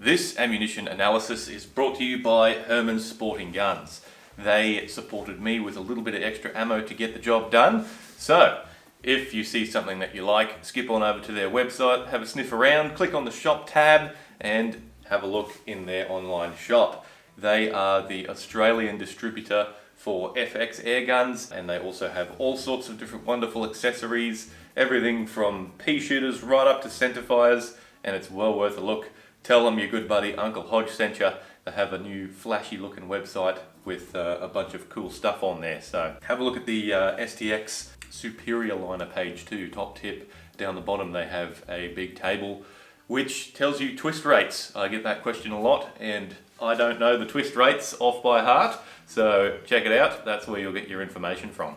This ammunition analysis is brought to you by Hermanns Sporting guns. They supported me with a little bit of extra ammo to get the job done. So, if you see something that you like, skip on over to their website, have a sniff around, click on the shop tab and have a look in their online shop. They are the Australian distributor for FX air guns, and they also have all sorts of different wonderful accessories, everything from pea shooters right up to centerfires, and it's well worth a look. Tell them your good buddy Uncle Hodge sent you. They have a new flashy looking website with a bunch of cool stuff on there. So have a look at the STX Superior Liner page too. Top tip, down the bottom they have a big table which tells you twist rates. I get that question a lot and I don't know the twist rates off by heart. So check it out, that's where you'll get your information from.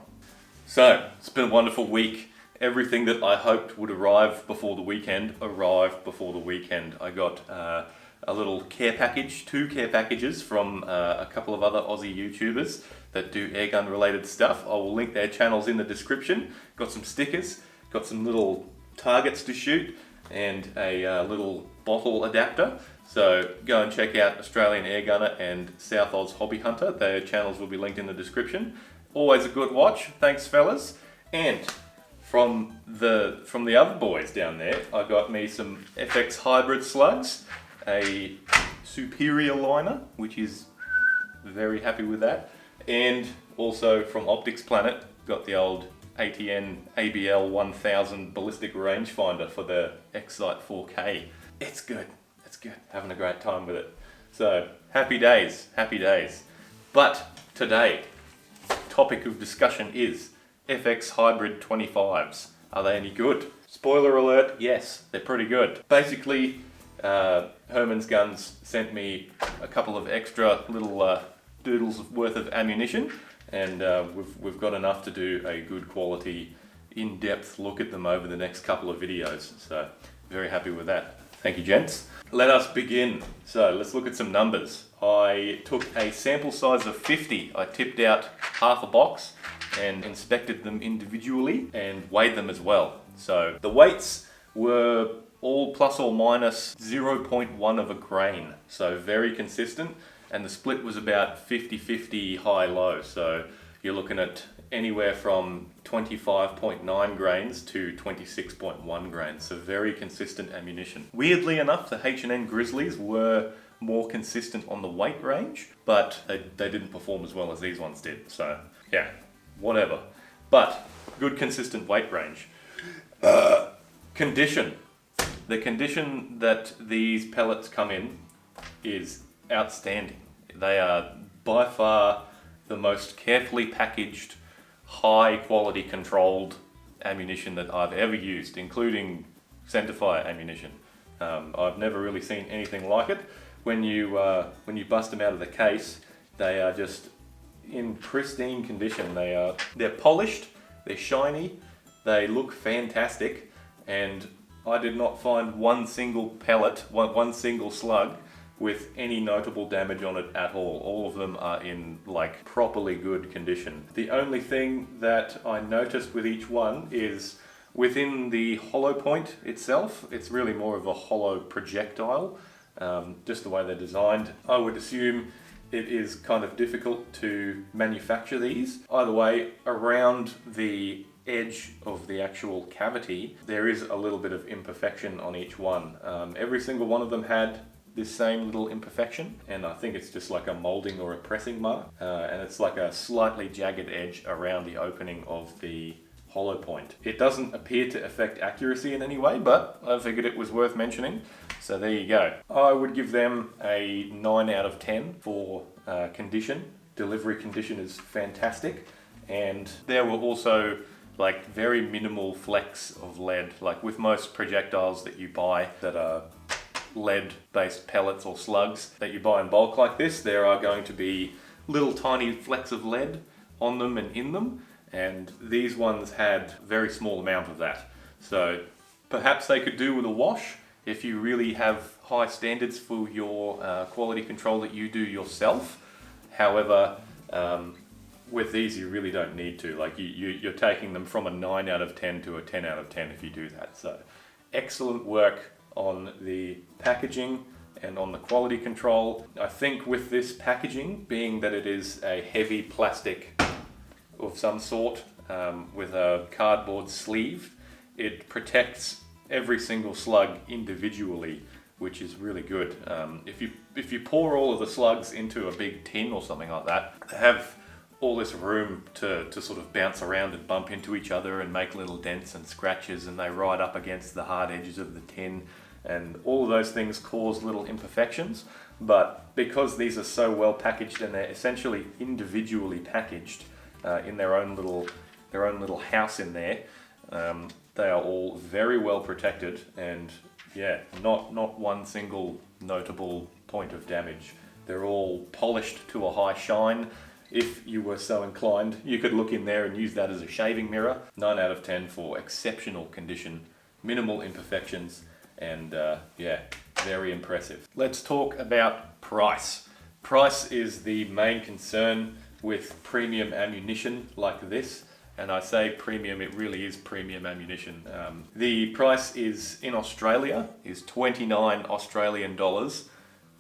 So it's been a wonderful week. Everything that I hoped would arrive before the weekend arrived before the weekend. I got a little care package, 2 care packages from a couple of other Aussie YouTubers that do airgun related stuff. I will link their channels in the description. Got some stickers, got some little targets to shoot and a little bottle adapter. So go and check out Australian Airgunner and South Oz Hobby Hunter. Their channels will be linked in the description. Always a good watch. Thanks fellas. And from the other boys down there, I got me some FX Hybrid Slugs, a Superior Liner, which is very happy with that, and also from Optics Planet, got the old ATN ABL 1000 ballistic rangefinder for the X-Sight 4K. It's good, having a great time with it. So, happy days. But today, topic of discussion is FX Hybrid 25s. Are they any good? Spoiler alert, yes, they're pretty good. Basically, Hermanns Guns sent me a couple of extra little doodles worth of ammunition, and we've got enough to do a good quality, in-depth look at them over the next couple of videos. So, very happy with that. Thank you, gents. Let us begin. So, let's look at some numbers. I took a sample size of 50. I tipped out half a box and inspected them individually and weighed them as well. So the weights were all plus or minus 0.1 of a grain, so very consistent, and the split was about 50-50 high-low, so you're looking at anywhere from 25.9 grains to 26.1 grains, so very consistent ammunition. Weirdly enough, the H&N Grizzlies were more consistent on the weight range, but they didn't perform as well as these ones did, so yeah. Whatever, but good consistent weight range. Condition. The condition that these pellets come in is outstanding. They are by far the most carefully packaged, high quality controlled ammunition that I've ever used, including centerfire ammunition. I've never really seen anything like it. When you bust them out of the case, they are just in pristine condition. They're polished, they're shiny, they look fantastic, and I did not find one single pellet, one single slug with any notable damage on it at all. All of them are in like properly good condition. The only thing that I noticed with each one is within the hollow point itself, it's really more of a hollow projectile, just the way they're designed. I would assume it is kind of difficult to manufacture these. Either way, around the edge of the actual cavity, there is a little bit of imperfection on each one. Every single one of them had this same little imperfection, and I think it's just like a molding or a pressing mark, and it's like a slightly jagged edge around the opening of the hollow point. It doesn't appear to affect accuracy in any way, but I figured it was worth mentioning. So there you go. I would give them a 9 out of 10 for condition. Delivery condition is fantastic. And there were also like very minimal flecks of lead. Like with most projectiles that you buy that are lead based pellets or slugs that you buy in bulk like this, there are going to be little tiny flecks of lead on them and in them. And these ones had a very small amount of that. So perhaps they could do with a wash if you really have high standards for your quality control that you do yourself. However, with these you really don't need to. Like you're taking them from a 9 out of 10 to a 10 out of 10 if you do that. So excellent work on the packaging and on the quality control. I think with this packaging, being that it is a heavy plastic of some sort with a cardboard sleeve, it protects every single slug individually, which is really good. If you pour all of the slugs into a big tin or something like that, they have all this room to sort of bounce around and bump into each other and make little dents and scratches, and they ride up against the hard edges of the tin, and all of those things cause little imperfections. But because these are so well packaged and they're essentially individually packaged in their own little house in there, they are all very well protected, and yeah, not one single notable point of damage. They're all polished to a high shine. If you were so inclined, you could look in there and use that as a shaving mirror. 9 out of 10 for exceptional condition, minimal imperfections, and yeah, very impressive. Let's talk about price. Price is the main concern with premium ammunition like this. And I say premium, it really is premium ammunition. The price is in Australia is 29 Australian dollars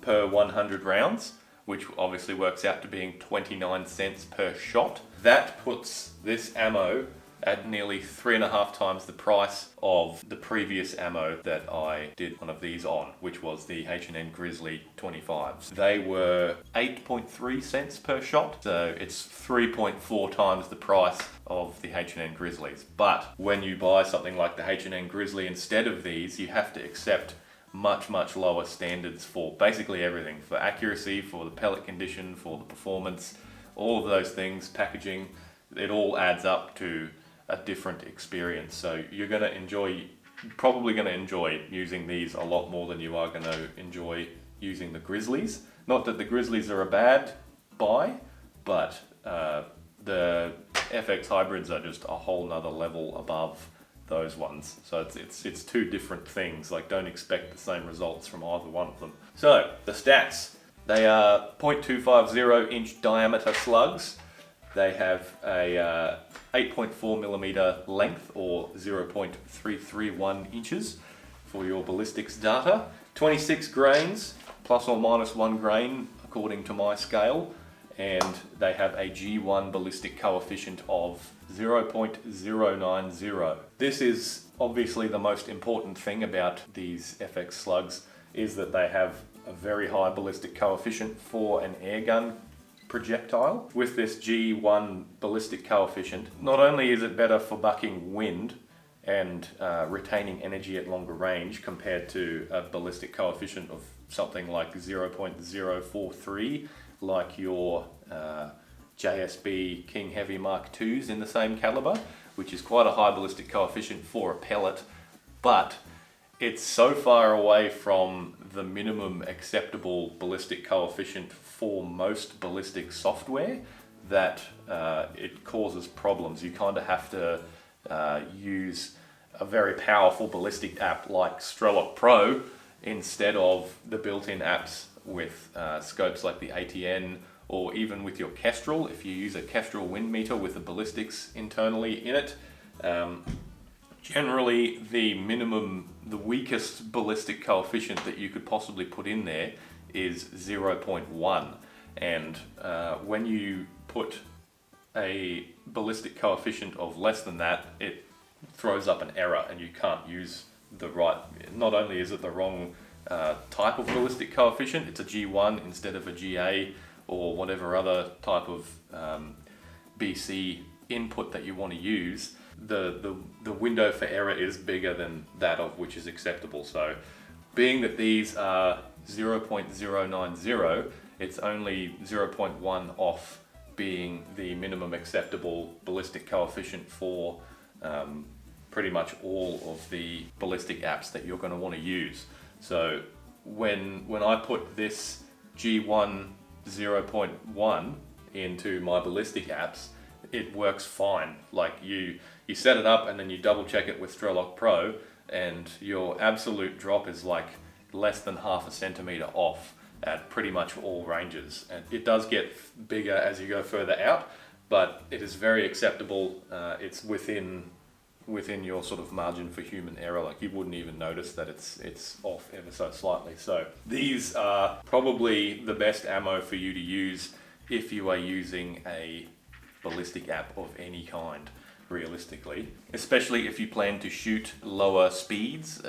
per 100 rounds, which obviously works out to being 29 cents per shot. That puts this ammo at nearly 3.5 times the price of the previous ammo that I did one of these on, which was the H&N Grizzly 25s. They were 8.3 cents per shot, so it's 3.4 times the price of the H&N Grizzlies. But when you buy something like the H&N Grizzly instead of these, you have to accept much lower standards for basically everything, for accuracy, for the pellet condition, for the performance, all of those things, packaging. It all adds up to a different experience. So you're probably going to enjoy using these a lot more than you are going to enjoy using the Grizzlies. Not that the Grizzlies are a bad buy, but the FX hybrids are just a whole nother level above those ones. So it's two different things. Like, don't expect the same results from either one of them. So the stats, they are 0.250 inch diameter slugs. They have a 8.4 millimeter length, or 0.331 inches for your ballistics data. 26 grains, plus or minus 1 grain according to my scale. And they have a G1 ballistic coefficient of 0.090. This is obviously the most important thing about these FX slugs, is that they have a very high ballistic coefficient for an airgun projectile. With this G1 ballistic coefficient, not only is it better for bucking wind and retaining energy at longer range compared to a ballistic coefficient of something like 0.043, like your JSB King Heavy Mark IIs in the same caliber, which is quite a high ballistic coefficient for a pellet, but it's so far away from the minimum acceptable ballistic coefficient for most ballistic software that it causes problems. You kind of have to use a very powerful ballistic app like Strelok Pro instead of the built-in apps with scopes like the ATN, or even with your Kestrel. If you use a Kestrel wind meter with the ballistics internally in it, generally the weakest ballistic coefficient that you could possibly put in there is 0.1. And when you put a ballistic coefficient of less than that, it throws up an error and you can't use the right, not only is it the wrong type of ballistic coefficient, it's a G1 instead of a GA or whatever other type of BC input that you want to use, the window for error is bigger than that of which is acceptable. So being that these are 0.090, it's only 0.1 off being the minimum acceptable ballistic coefficient for pretty much all of the ballistic apps that you're going to want to use. So when I put this G1 0.1 into my ballistic apps, it works fine. Like you set it up and then you double check it with Strelok Pro, and your absolute drop is like less than half a centimeter off at pretty much all ranges. And it does get bigger as you go further out, but it is very acceptable. It's within within your sort of margin for human error. Like you wouldn't even notice that it's off ever so slightly. So these are probably the best ammo for you to use if you are using a ballistic app of any kind, realistically, especially if you plan to shoot lower speeds,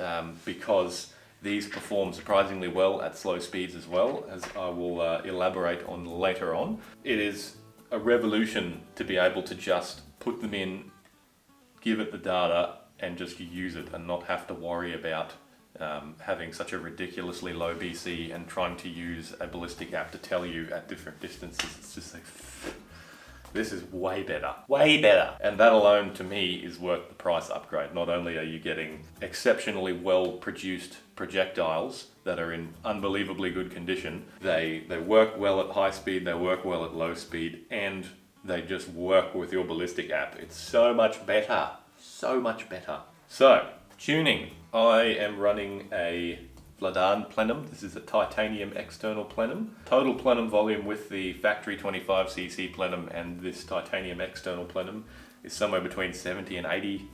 because these perform surprisingly well at slow speeds as well, as I will elaborate on later on. It is a revolution to be able to just put them in, give it the data, and just use it and not have to worry about having such a ridiculously low BC and trying to use a ballistic app to tell you at different distances. It's just like, this is way better, way better. And that alone to me is worth the price upgrade. Not only are you getting exceptionally well produced projectiles that are in unbelievably good condition, they work well at high speed, they work well at low speed, and they just work with your ballistic app. It's so much better, so much better. So, tuning. I am running a Vladan plenum. This is a titanium external plenum. Total plenum volume with the factory 25cc plenum and this titanium external plenum is somewhere between 70 and 80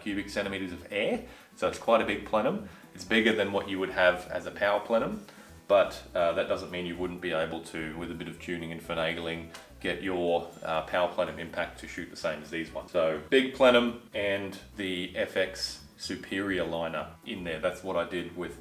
cubic centimeters of air. So it's quite a big plenum. It's bigger than what you would have as a power plenum, but that doesn't mean you wouldn't be able to, with a bit of tuning and finagling, get your power plenum impact to shoot the same as these ones. So big plenum and the FX superior liner in there. That's what I did with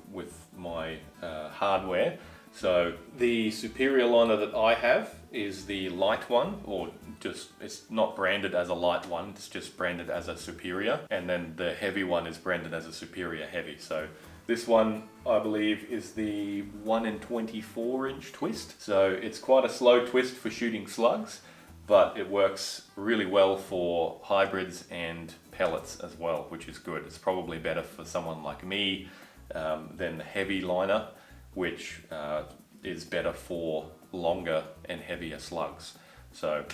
my hardware. So the superior liner that I have is the light one, or just, it's not branded as a light one, it's just branded as a superior, and then the heavy one is branded as a superior heavy. So this one, I believe, is the 1 in 24 inch twist. So it's quite a slow twist for shooting slugs, but it works really well for hybrids and pellets as well, which is good. It's probably better for someone like me than the heavy liner, which is better for longer and heavier slugs. So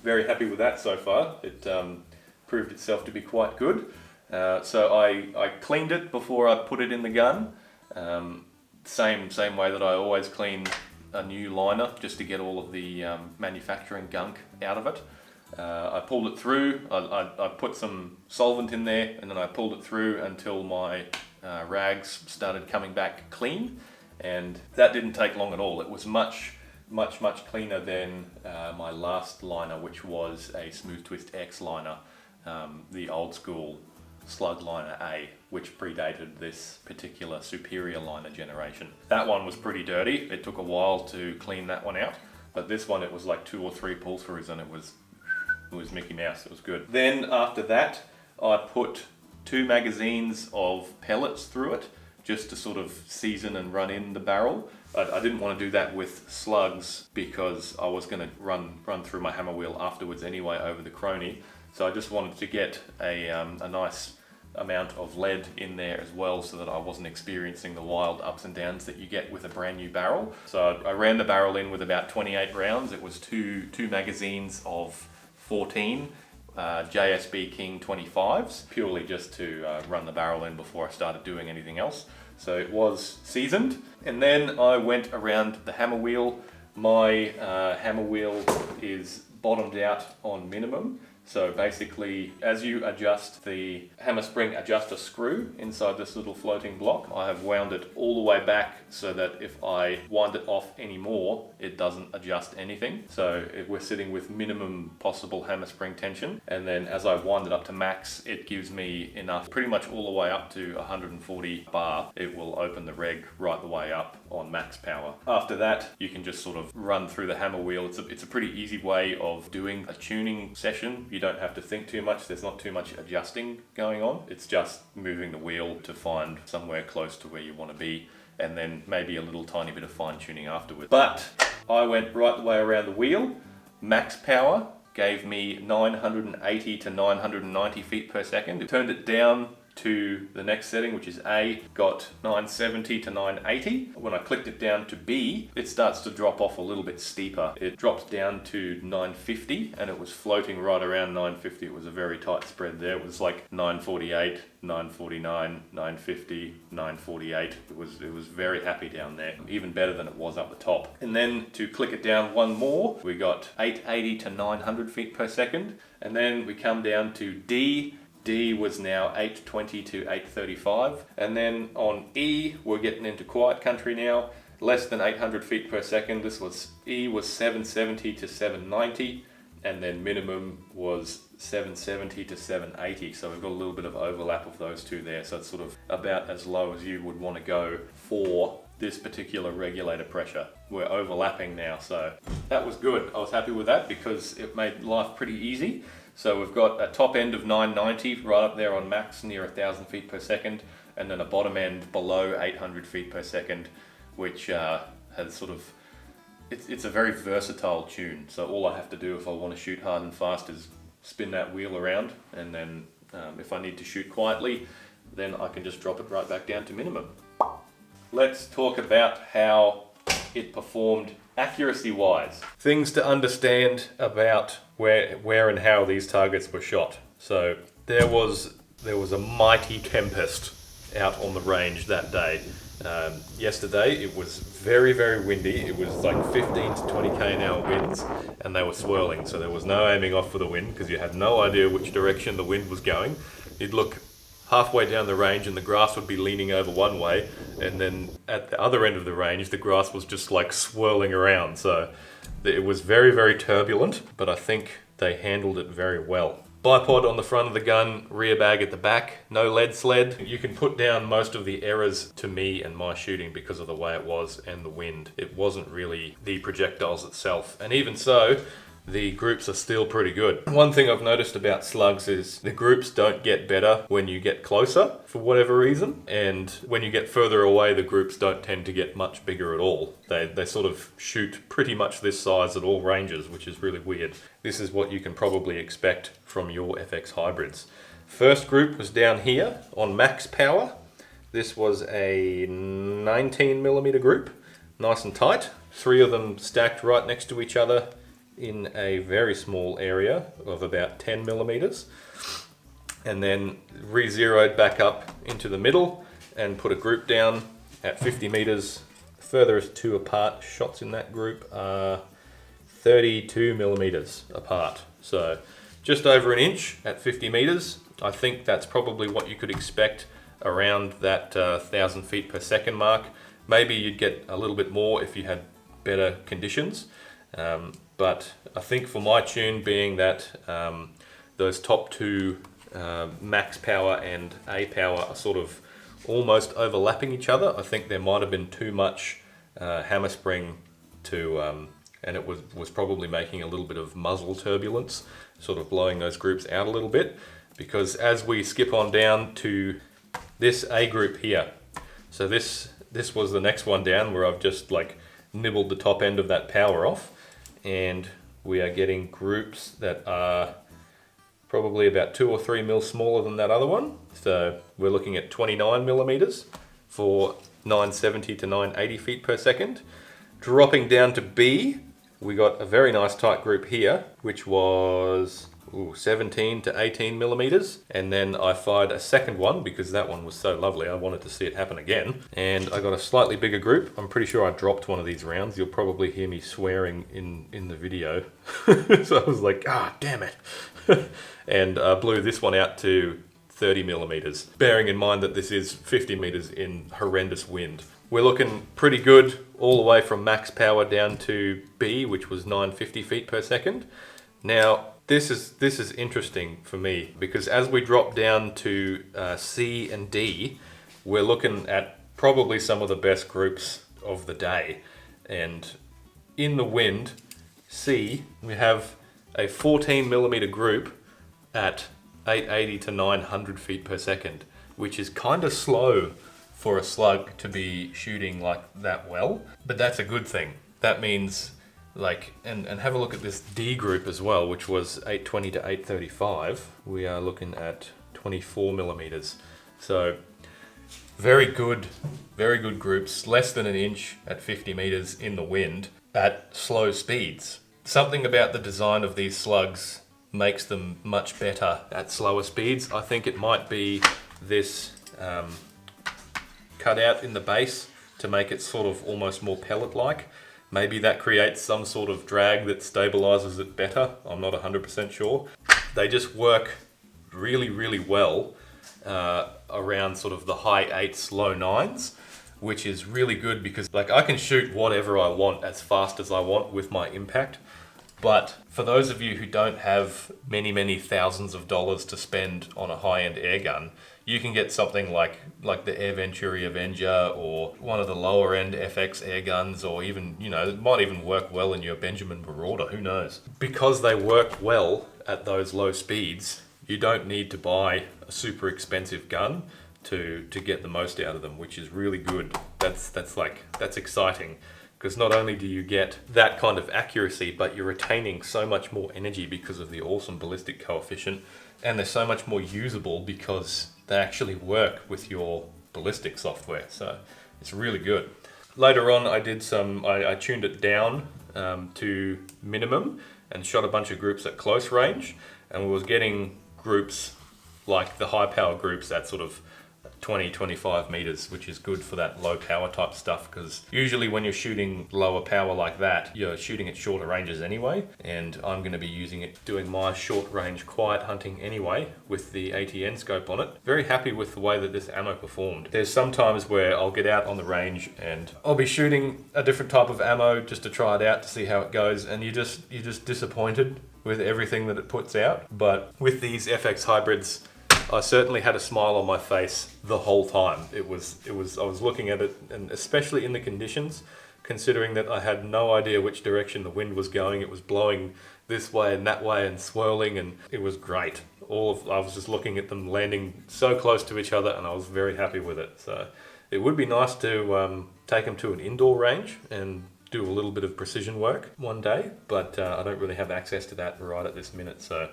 very happy with that so far. It proved itself to be quite good. So I cleaned it before I put it in the gun. Same way that I always clean a new liner, just to get all of the manufacturing gunk out of it. I pulled it through, I put some solvent in there, and then I pulled it through until my rags started coming back clean, and that didn't take long at all. It was much cleaner than my last liner, which was a Smooth Twist X liner, the old school slug liner A, which predated this particular superior liner generation. That one was pretty dirty. It took a while to clean that one out, but this one, it was like 2 or 3 pull throughs and it was Mickey Mouse. It was good. Then after that, I put 2 magazines of pellets through it, just to sort of season and run in the barrel. I didn't want to do that with slugs because I was going to run through my hammer wheel afterwards anyway over the Crony. So I just wanted to get a nice amount of lead in there as well, so that I wasn't experiencing the wild ups and downs that you get with a brand new barrel. So I ran the barrel in with about 28 rounds. It was two magazines of 14 JSB King 25s, purely just to run the barrel in before I started doing anything else. So it was seasoned. And then I went around the hammer wheel. My hammer wheel is bottomed out on minimum. So basically, as you adjust the hammer spring adjuster screw inside this little floating block, I have wound it all the way back so that if I wind it off anymore, it doesn't adjust anything. So we're sitting with minimum possible hammer spring tension. And then as I wind it up to max, it gives me enough, pretty much all the way up to 140 bar. It will open the reg right the way up on max power. After that, you can just sort of run through the hammer wheel. It's a pretty easy way of doing a tuning session. You don't have to think too much. There's not too much adjusting going on. It's just moving the wheel to find somewhere close to where you want to be, and then maybe a little tiny bit of fine tuning afterwards. But I went right the way around the wheel. Max power gave me 980 to 990 feet per second. It turned it down to the next setting, which is A, got 970 to 980. When I clicked it down to B, it starts to drop off a little bit steeper. It drops down to 950 and it was floating right around 950. It was a very tight spread there. It was like 948, 949, 950, 948. It was very happy down there, even better than it was up the top. And then to click it down one more, we got 880 to 900 feet per second. And then we come down to D, D was now 820 to 835. And then on E, we're getting into quiet country now, less than 800 feet per second. E was 770 to 790, and then minimum was 770 to 780. So we've got a little bit of overlap of those two there. So it's sort of about as low as you would want to go for this particular regulator pressure. We're overlapping now, so that was good. I was happy with that because it made life pretty easy. So we've got a top end of 990 right up there on max, near 1,000 feet per second, and then a bottom end below 800 feet per second, which has sort of, it's a very versatile tune. So all I have to do if I want to shoot hard and fast is spin that wheel around, and then if I need to shoot quietly, then I can just drop it right back down to minimum. Let's talk about how it performed accuracy-wise. Things to understand about where and how these targets were shot. So there was a mighty tempest out on the range that day. Yesterday it was very, very windy. It was like 15 to 20k an hour winds, and they were swirling. So there was no aiming off for the wind because you had no idea which direction the wind was going. You'd look halfway down the range and the grass would be leaning over one way, and then at the other end of the range the grass was just like swirling around. So it was very, very turbulent, but I think they handled it very well. Bipod on the front of the gun, rear bag at the back, no lead sled. You can put down most of the errors to me and my shooting because of the way it was and the wind. It wasn't really the projectiles itself, and even so, the groups are still pretty good. One thing I've noticed about slugs is the groups don't get better when you get closer for whatever reason, and when you get further away the groups don't tend to get much bigger at all. They sort of shoot pretty much this size at all ranges, which is really weird. This is what you can probably expect from your FX hybrids. First group was down here on max power. This was a 19mm group, nice and tight. 3 of them stacked right next to each other in a very small area of about 10mm, and then re-zeroed back up into the middle and put a group down at 50 meters. Furthest 2 apart shots in that group are 32mm apart, so just over an inch at 50 meters. I think that's probably what you could expect around that 1,000 feet per second mark. Maybe you'd get a little bit more if you had better conditions. But I think for my tune, being that those top 2, max power and A power, are sort of almost overlapping each other, I think there might have been too much hammer spring to, and it was probably making a little bit of muzzle turbulence, sort of blowing those groups out a little bit. Because as we skip on down to this A group here, so this was the next one down where I've just like nibbled the top end of that power off, and we are getting groups that are probably about 2 or 3 mil smaller than that other one. So we're looking at 29mm for 970 to 980 feet per second. Dropping down to B, we got a very nice tight group here, which was 17 to 18mm, and then I fired a second one because that one was so lovely I wanted to see it happen again, and I got a slightly bigger group. I'm pretty sure I dropped one of these rounds. You'll probably hear me swearing in the video. So I was like, damn it. And blew this one out to 30mm, bearing in mind that this is 50 meters in horrendous wind. We're looking pretty good all the way from max power down to B, which was 950 feet per second. Now, this is interesting for me because as we drop down to C and D, we're looking at probably some of the best groups of the day. And in the wind, C, we have a 14mm group at 880 to 900 feet per second, which is kind of slow for a slug to be shooting like that well, but that's a good thing. That means and have a look at this D group as well, which was 820 to 835. We are looking at 24mm. So very good groups, less than an inch at 50 meters in the wind at slow speeds. Something about the design of these slugs makes them much better at slower speeds. I think it might be this cutout in the base to make it sort of almost more pellet-like. Maybe that creates some sort of drag that stabilizes it better. I'm not 100% sure. They just work really, really well around sort of the high 8s, low 9s, which is really good because like I can shoot whatever I want as fast as I want with my impact. But for those of you who don't have many thousands of dollars to spend on a high-end air gun, you can get something like the Air Venturi Avenger or one of the lower-end FX air guns, or even, you know, it might even work well in your Benjamin Marauder, who knows? Because they work well at those low speeds, you don't need to buy a super expensive gun to get the most out of them, which is really good. That's exciting. Because not only do you get that kind of accuracy, but you're retaining so much more energy because of the awesome ballistic coefficient, and they're so much more usable because they actually work with your ballistic software. So it's really good. Later on, I tuned it down to minimum and shot a bunch of groups at close range, and we was getting groups like the high power groups at sort of 20-25 meters, which is good for that low power type stuff, because usually when you're shooting lower power like that, you're shooting at shorter ranges anyway, and I'm going to be using it doing my short range quiet hunting anyway with the ATN scope on it. Very happy with the way that this ammo performed. There's some times where I'll get out on the range and I'll be shooting a different type of ammo just to try it out to see how it goes, and you're just disappointed with everything that it puts out. But with these FX hybrids, I certainly had a smile on my face the whole time. I was looking at it, and especially in the conditions, considering that I had no idea which direction the wind was going. It was blowing this way and that way and swirling, and it was great. I was just looking at them landing so close to each other, and I was very happy with it. So it would be nice to take them to an indoor range and do a little bit of precision work one day, but I don't really have access to that right at this minute. So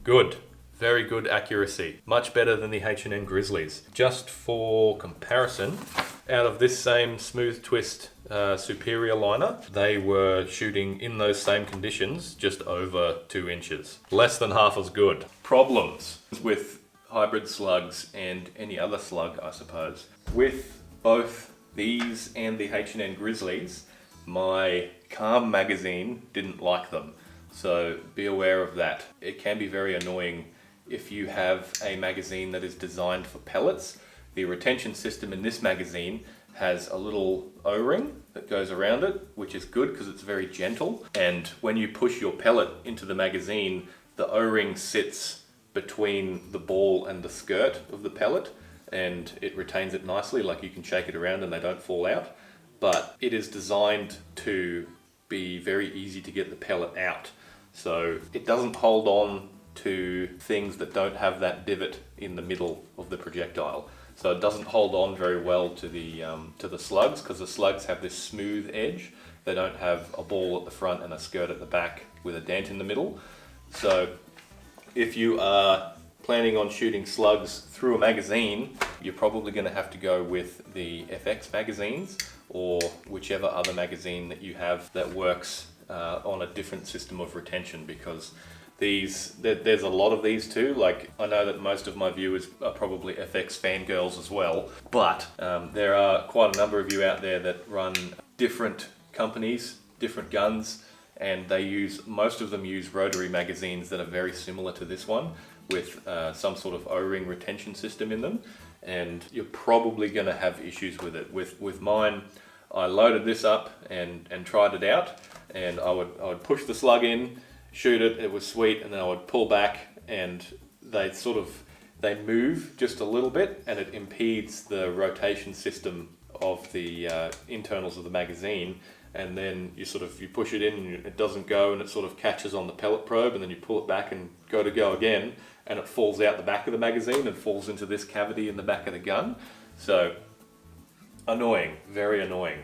good. Very good accuracy, much better than the H&N Grizzlies. Just for comparison, out of this same smooth twist superior liner, they were shooting in those same conditions just over 2 inches. Less than half as good. Problems with Hybrid Slugs and any other slug, I suppose. With both these and the H&N Grizzlies, my Calm magazine didn't like them. So be aware of that. It can be very annoying if you have a magazine that is designed for pellets. The retention system in this magazine has a little O-ring that goes around it, which is good because it's very gentle. And when you push your pellet into the magazine, the O-ring sits between the ball and the skirt of the pellet, and it retains it nicely, like you can shake it around and they don't fall out. But it is designed to be very easy to get the pellet out. So it doesn't hold on to things that don't have that divot in the middle of the projectile. So it doesn't hold on very well to the slugs, because the slugs have this smooth edge. They don't have a ball at the front and a skirt at the back with a dent in the middle. So if you are planning on shooting slugs through a magazine, you're probably going to have to go with the FX magazines or whichever other magazine that you have that works on a different system of retention, because there's a lot of these too. Like, I know that most of my viewers are probably FX fangirls as well, but there are quite a number of you out there that run different companies, different guns, and most of them use rotary magazines that are very similar to this one, with some sort of O-ring retention system in them, and you're probably going to have issues with it. With mine, I loaded this up and tried it out, and I would push the slug in, shoot it, it was sweet, and then I would pull back and they move just a little bit, and it impedes the rotation system of the internals of the magazine, and then you push it in and it doesn't go, and it sort of catches on the pellet probe, and then you pull it back and go again, and it falls out the back of the magazine and falls into this cavity in the back of the gun. So annoying, very annoying,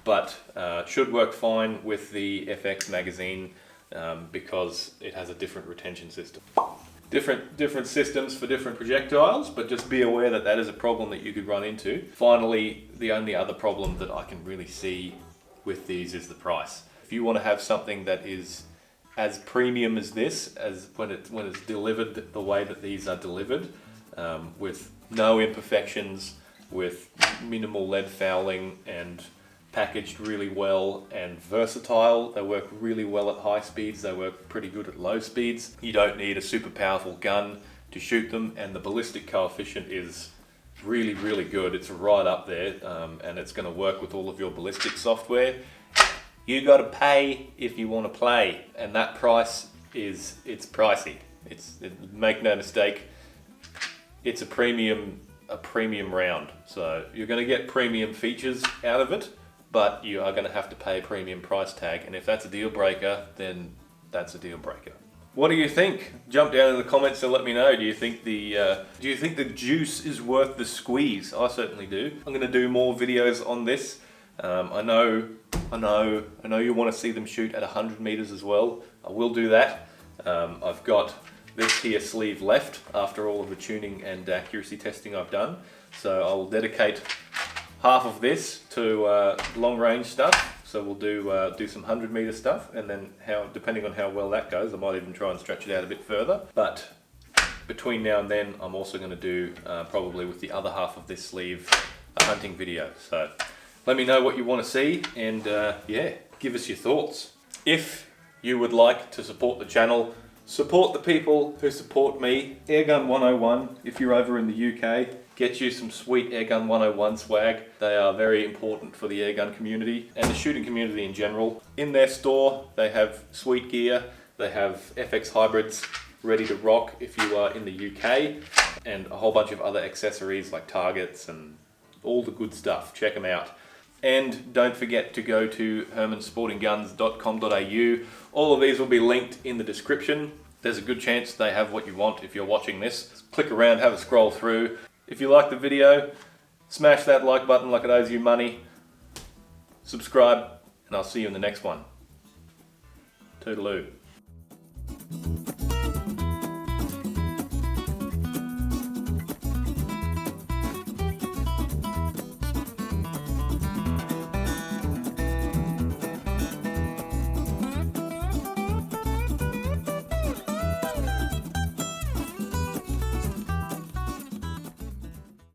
but should work fine with the FX magazine because it has a different retention system. Different systems for different projectiles, but just be aware that that is a problem that you could run into. Finally, the only other problem that I can really see with these is the price. If you want to have something that is as premium as this, as when it's delivered the way that these are delivered, with no imperfections, with minimal lead fouling, and packaged really well and versatile. They work really well at high speeds, they work pretty good at low speeds. You don't need a super powerful gun to shoot them, and the ballistic coefficient is really, really good. It's right up there, and it's going to work with all of your ballistic software. You got to pay if you want to play, and that price it's pricey. Make no mistake, it's a premium round. So you're going to get premium features out of it, but you are going to have to pay a premium price tag. And if that's a deal breaker, then that's a deal breaker. What do you think? Jump down in the comments and let me know. Do you think the juice is worth the squeeze? I certainly do. I'm going to do more videos on this. I know you want to see them shoot at 100 meters as well. I will do that. I've got this here sleeve left after all of the tuning and accuracy testing I've done. So I will dedicate half of this to long range stuff. So we'll do some 100 meter stuff, and then depending on how well that goes, I might even try and stretch it out a bit further. But between now and then, I'm also going to do probably with the other half of this sleeve a hunting video. So let me know what you want to see, and yeah, give us your thoughts. If you would like to support the channel, support the people who support me. Airgun 101, if you're over in the UK, get you some sweet Airgun 101 swag. They are very important for the airgun community and the shooting community in general. In their store, they have sweet gear. They have FX hybrids ready to rock if you are in the UK, and a whole bunch of other accessories like targets and all the good stuff. Check them out. And don't forget to go to hermannssportingguns.com.au. All of these will be linked in the description. There's a good chance they have what you want if you're watching this. Click around, have a scroll through. If you like the video, smash that like button like it owes you money. Subscribe, and I'll see you in the next one. Toodaloo.